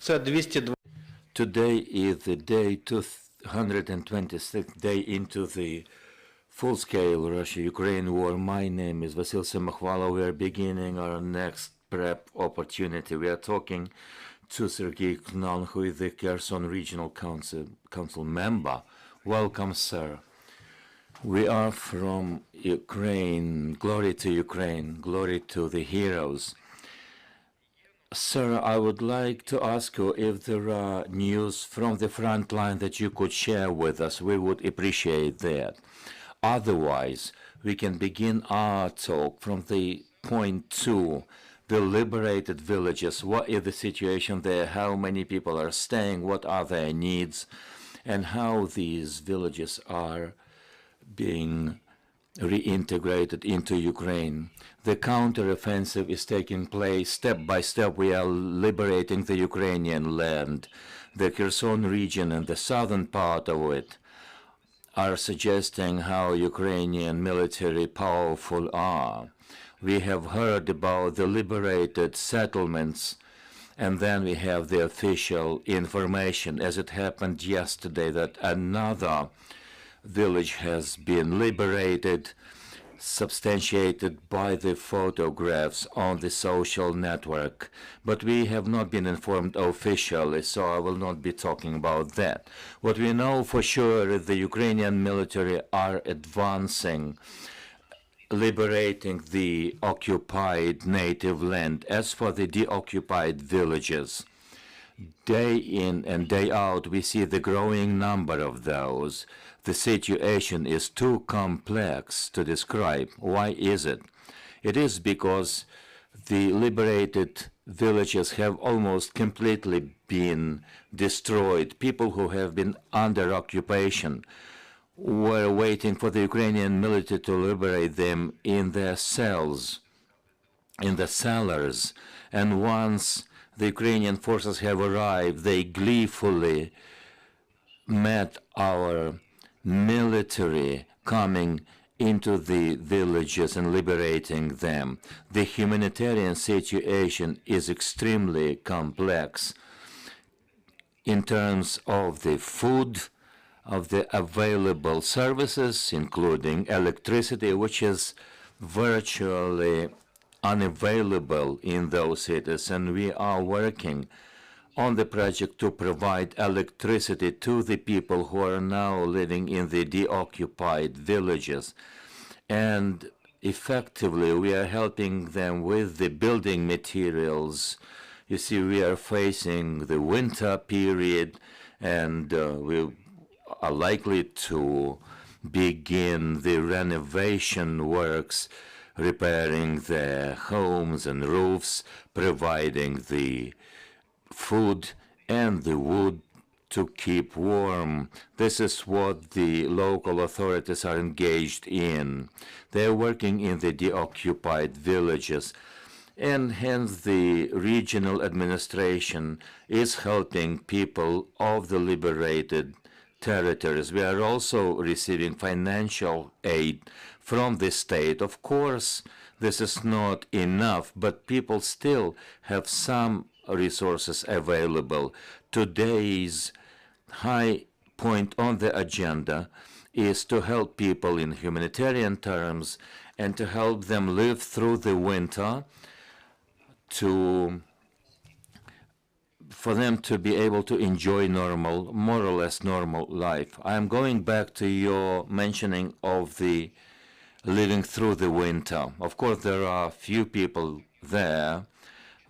Це 220. Today is the day 226th day into the full-scale Russia-Ukraine war. My name is Vasil Semakhvalov. We are beginning our next prep opportunity. We are talking to Serhii Khlan, who is the Kherson Regional Council member. Welcome, sir. We are from Ukraine. Glory to Ukraine. Glory to the heroes. Sir, I would like to ask you if there are news from the front line that you could share with us. We would appreciate that. Otherwise, we can begin our talk from the point 2, the liberated villages. What is the situation there? How many people are staying? What are their needs? And how these villages are being reintegrated into Ukraine. The counteroffensive is taking place step by step. We are liberating the Ukrainian land. The Kherson region and the southern part of it are suggesting how Ukrainian military powerful are. We have heard about the liberated settlements, and then we have the official information, as it happened yesterday, that another village has been liberated, substantiated by the photographs on the social network. But we have not been informed officially, so I will not be talking about that. What we know for sure is the Ukrainian military are advancing, liberating the occupied native land. As for the deoccupied villages, day in and day out, we see the growing number of those. The situation is too complex to describe. Why is it? It is because the liberated villages have almost completely been destroyed. People who have been under occupation were waiting for the Ukrainian military to liberate them in their cells, in the cellars. And once the Ukrainian forces have arrived, they gleefully met our military coming into the villages and liberating them. The humanitarian situation is extremely complex in terms of the food, of the available services, including electricity, which is virtually unavailable in those cities, and we are working on the project to provide electricity to the people who are now living in the deoccupied villages. And effectively, we are helping them with the building materials. You see, we are facing the winter period, and we are likely to begin the renovation works, repairing their homes and roofs, providing the food and the wood to keep warm. This is what the local authorities are engaged in. They're working in the deoccupied villages, and hence the regional administration is helping people of the liberated territories. We are also receiving financial aid from the state. Of course, this is not enough, but people still have some resources available. Today's high point on the agenda is to help people in humanitarian terms and to help them live through the winter, for them to be able to enjoy normal, more or less normal life. I'm going back to your mentioning of the living through the winter. Of course, there are few people there.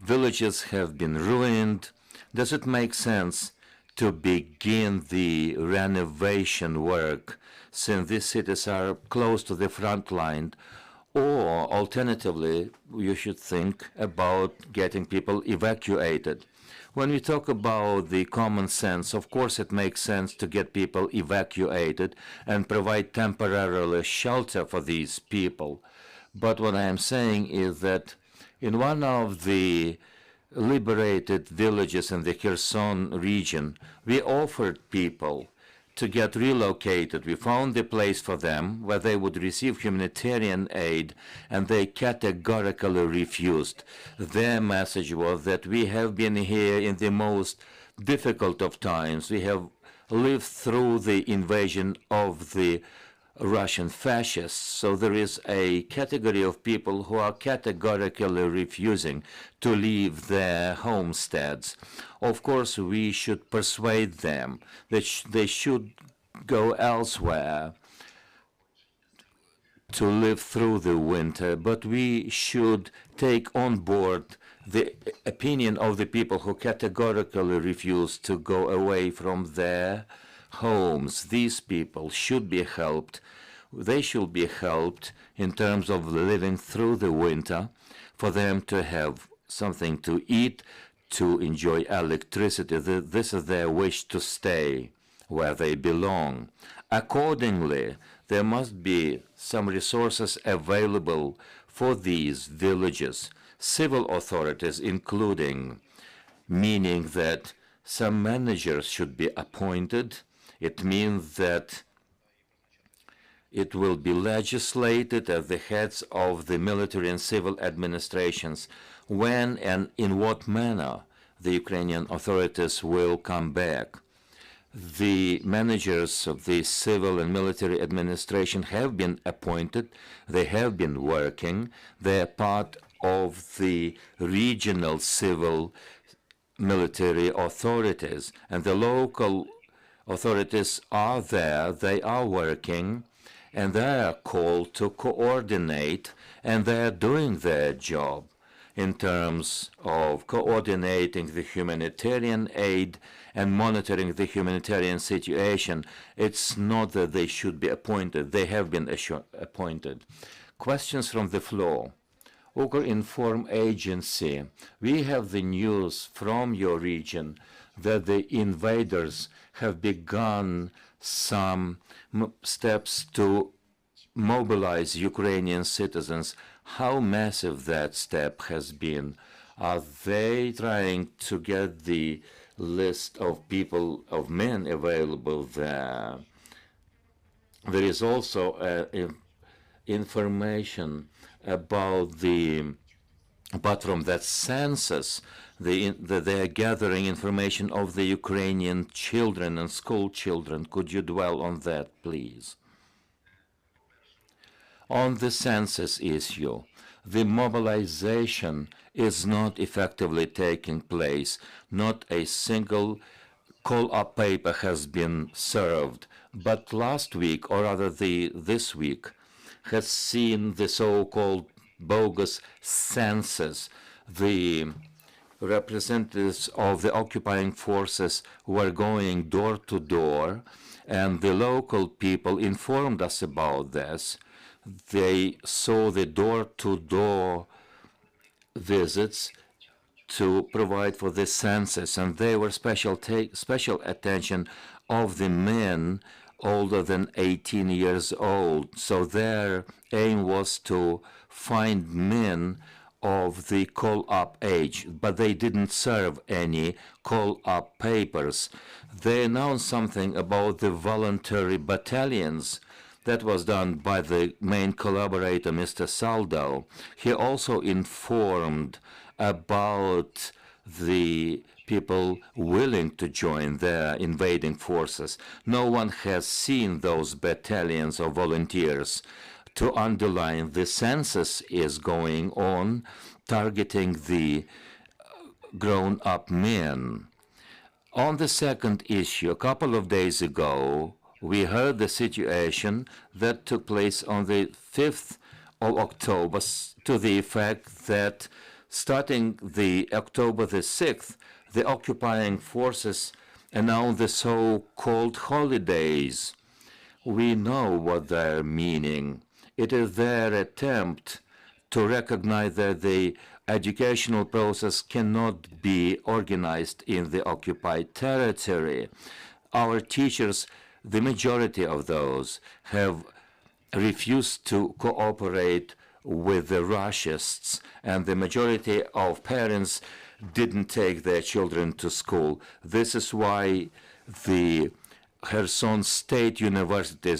Villages have been ruined. Does it make sense to begin the renovation work since these cities are close to the front line? Or alternatively, you should think about getting people evacuated. When we talk about the common sense, of course it makes sense to get people evacuated and provide temporarily shelter for these people. But what I am saying is that in one of the liberated villages in the Kherson region, we offered people to get relocated. We found a place for them where they would receive humanitarian aid, and they categorically refused. Their message was that we have been here in the most difficult of times. We have lived through the invasion of the Russian fascists. So there is a category of people who are categorically refusing to leave their homesteads. Of course, we should persuade them that they should go elsewhere to live through the winter, but we should take on board the opinion of the people who categorically refuse to go away from their homes. These people should be helped. They should be helped in terms of living through the winter, for them to have something to eat, to enjoy electricity. This is their wish to stay where they belong. Accordingly, there must be some resources available for these villages. Civil authorities, including, meaning that some managers should be appointed. It means that it will be legislated at the heads of the military and civil administrations when and in what manner the Ukrainian authorities will come back. The managers of the civil and military administration have been appointed. They have been working. They are part of the regional civil military authorities, and the local authorities are there. They are working, and they are called to coordinate, and they are doing their job in terms of coordinating the humanitarian aid and monitoring the humanitarian situation. It's not that they should be appointed. They have been appointed. Questions from the floor. Ukrinform Agency, we have the news from your region that the invaders have begun some steps to mobilize Ukrainian citizens. How massive that step has been? Are they trying to get the list of people, of men available there? There is also information about apart from that census, that they are gathering information of the Ukrainian children and school children. Could you dwell on that, please? On the census issue, the mobilization is not effectively taking place. Not a single call-up paper has been served. But last week, or rather this week, has seen the so-called bogus census. The representatives of the occupying forces were going door to door, and the local people informed us about this. They saw the door-to-door visits to provide for the census, and they were special attention of the men older than 18 years old. So their aim was to find men of the call-up age, but they didn't serve any call-up papers. They announced something about the voluntary battalions. That was done by the main collaborator, Mr. Saldo. He also informed about the people willing to join their invading forces. No one has seen those battalions of volunteers. To underline, the census is going on, targeting the grown-up men. On the second issue, a couple of days ago, we heard the situation that took place on the 5th of October to the effect that starting the October the 6th, the occupying forces announced the so-called holidays. We know what they're meaning. It is their attempt to recognize that the educational process cannot be organized in the occupied territory. Our teachers, the majority of those, have refused to cooperate with the Russians, and the majority of parents didn't take their children to school. This is why the Kherson State University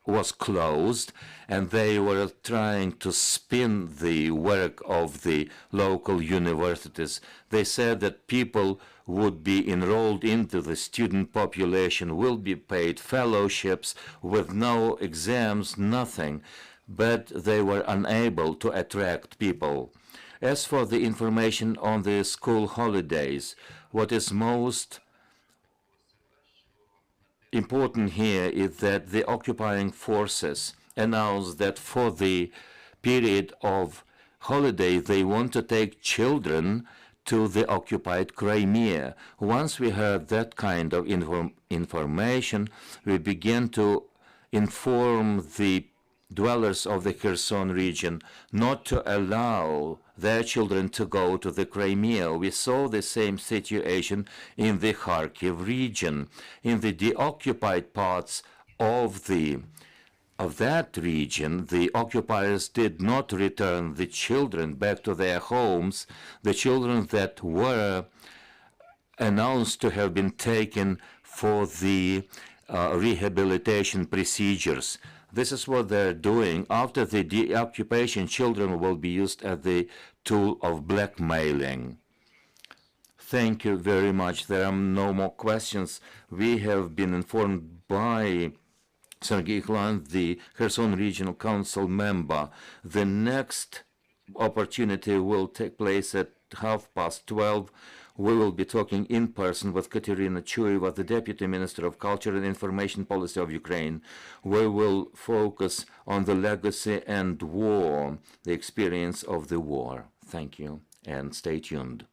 was closed, and they were trying to spin the work of the local universities. They said that people would be enrolled into the student population, will be paid fellowships with no exams, nothing, but they were unable to attract people. As for the information on the school holidays, what is most important here is that the occupying forces announced that for the period of holiday they want to take children to the occupied Crimea. Once we heard that kind of information, we began to inform the dwellers of the Kherson region not to allow their children to go to the Crimea. We saw the same situation in the Kharkiv region. In the deoccupied parts of that region, the occupiers did not return the children back to their homes. The children that were announced to have been taken for the rehabilitation procedures. This is what they're doing. After the deoccupation, children will be used as the tool of blackmailing. Thank you very much. There are no more questions. We have been informed by Serhii Khlan, the Kherson Regional Council member. The next opportunity will take place at 12:30. We will be talking in person with Katerina Chuyeva, the Deputy Minister of Culture and Information Policy of Ukraine. We will focus on the legacy and war, the experience of the war. Thank you, and stay tuned.